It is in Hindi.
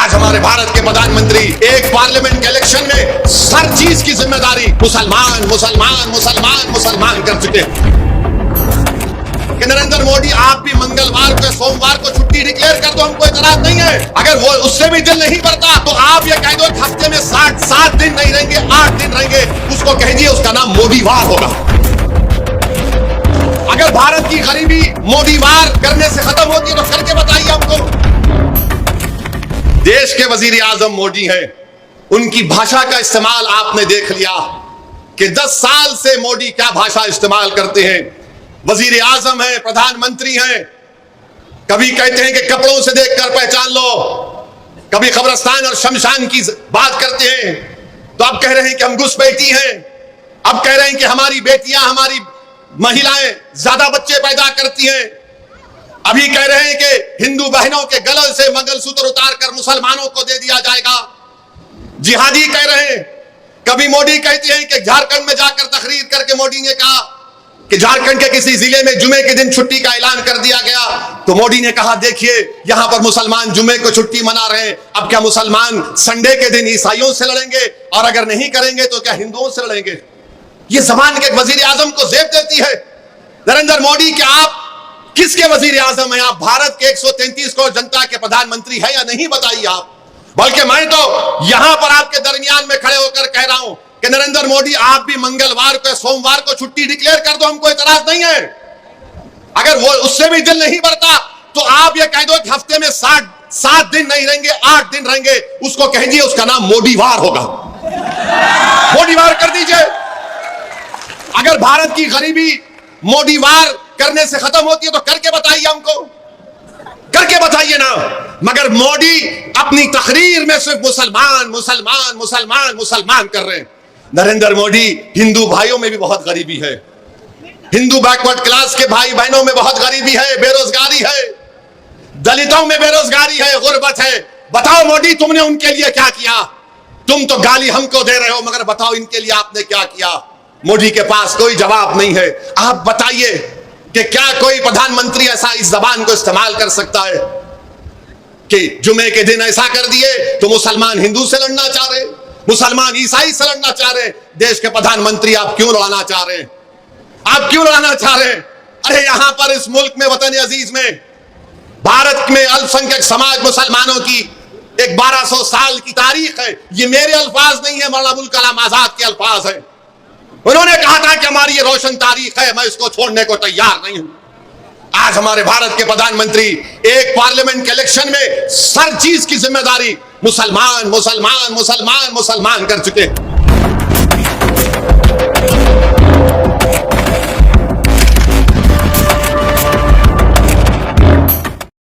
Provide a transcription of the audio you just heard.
आज हमारे भारत के प्रधानमंत्री एक पार्लियामेंट के इलेक्शन में हर चीज की जिम्मेदारी मुसलमान मुसलमान मुसलमान मुसलमान कर चुके हैं। कि नरेंद्र मोदी आप भी मंगलवार को सोमवार को छुट्टी डिक्लेयर कर दो, हमको इतराज नहीं है। अगर वो उससे भी दिल नहीं भरता तो आप ये कह दो हफ्ते में 7 दिन नहीं रहेंगे, 8 दिन रहेंगे, उसको कहिए उसका नाम मोदीवार होगा। अगर भारत की गरीबी मोदीवार करने से खत्म होती है तो करके बताइए हमको। देश के वजीर आजम मोदी हैं, उनकी भाषा का इस्तेमाल आपने देख लिया कि 10 साल से मोदी क्या भाषा इस्तेमाल करते हैं। वजीर आजम है, प्रधानमंत्री हैं, कभी कहते हैं कि कपड़ों से देखकर पहचान लो, कभी कब्रिस्तान और शमशान की बात करते हैं, तो अब कह रहे हैं कि हम घुसपैठी हैं, अब कह रहे हैं कि हमारी बेटियां, हमारी महिलाएं ज्यादा बच्चे पैदा करती हैं, अभी कह रहे हैं कि हिंदू बहनों के गले से मंगलसूत्र उतारकर मुसलमानों को दे दिया जाएगा, जिहादी कह रहे हैं। कभी मोदी कहते हैं कि झारखंड में जाकर तकरीर करके मोदी ने कहा कि झारखंड के किसी जिले में जुमे के दिन छुट्टी का ऐलान कर दिया गया, तो मोदी ने कहा देखिए यहां पर मुसलमान जुमे को छुट्टी मना रहे हैं, अब क्या मुसलमान संडे के दिन ईसाइयों से लड़ेंगे, और अगर नहीं करेंगे तो क्या हिंदुओं से लड़ेंगे। ये जबान के वजीर आजम को जेब देती है। नरेंद्र मोदी, क्या आप किसके वजीर आजम हैं? आप भारत के 133 करोड़ जनता के प्रधानमंत्री है या नहीं, बताइए आप। बल्कि मैं तो यहां पर आपके दरमियान में खड़े होकर कह रहा हूं कि नरेंद्र मोदी आप भी मंगलवार को सोमवार को छुट्टी डिक्लेयर कर दो, हमको इतराज नहीं है। अगर वो उससे भी दिल नहीं भरता तो आप ये कह दो कि हफ्ते में 7 दिन नहीं रहेंगे, 8 दिन रहेंगे, उसको कहिए उसका नाम मोदीवार होगा। मोदीवार कर दीजिए। अगर भारत की गरीबी मोदीवार करने से खत्म होती है तो करके बताइए हमको, करके बताइए ना। मगर मोदी अपनी तकरीर में सिर्फ मुसलमान मुसलमान मुसलमान मुसलमान कर रहे हैं। नरेंद्र मोदी, हिंदू भाइयों में भी बहुत गरीबी है, हिंदू बैकवर्ड क्लास के भाई बहनों में बहुत गरीबी है, बेरोजगारी है, दलितों में बेरोजगारी है, गुर्बत है। बताओ मोदी, तुमने उनके लिए क्या किया? तुम तो गाली हमको दे रहे हो, मगर बताओ इनके लिए आपने क्या किया? मोदी के पास कोई जवाब नहीं है। आप बताइए कि क्या कोई प्रधानमंत्री ऐसा इस जबान को इस्तेमाल कर सकता है कि जुमे के दिन ऐसा कर दिए तो मुसलमान हिंदू से लड़ना चाह रहे, मुसलमान ईसाई से लड़ना चाह रहे। देश के प्रधानमंत्री आप क्यों लड़ाना चाह रहे हैं? आप क्यों लड़ाना चाह रहे हैं? अरे यहां पर इस मुल्क में, वतन अजीज में, भारत में अल्पसंख्यक समाज मुसलमानों की एक 1200 साल की तारीख है। ये मेरे अल्फाज नहीं है, मौलाना अबुल कलाम आजाद के अल्फाज है। उन्होंने कहा था कि हमारी ये रोशन तारीख है, मैं इसको छोड़ने को तैयार नहीं हूं। आज हमारे भारत के प्रधानमंत्री एक पार्लियामेंट के इलेक्शन में हर चीज की जिम्मेदारी मुसलमान मुसलमान मुसलमान मुसलमान कर चुके हैं।